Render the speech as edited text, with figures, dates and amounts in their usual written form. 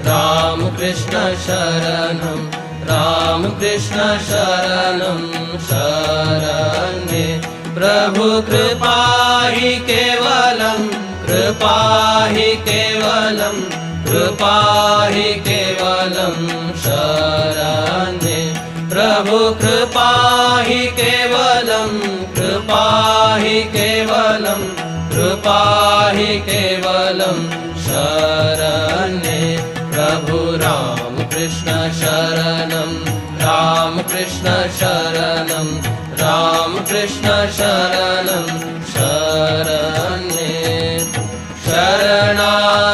राम कृष्ण शरणं राम कृष्ण शरणं शरण्ये प्रभु कृपा हि केवलं कृपा हि केवलं कृपा हि केवलं शरण्ये प्रभु कृपा हि केवलं कृपा हि केवलं कृपा हि केवलं शरण्ये प्रभु राम कृष्ण शरणं राम कृष्ण शरणं राम कृष्ण शरणं शरण्ये शरणागतोऽहं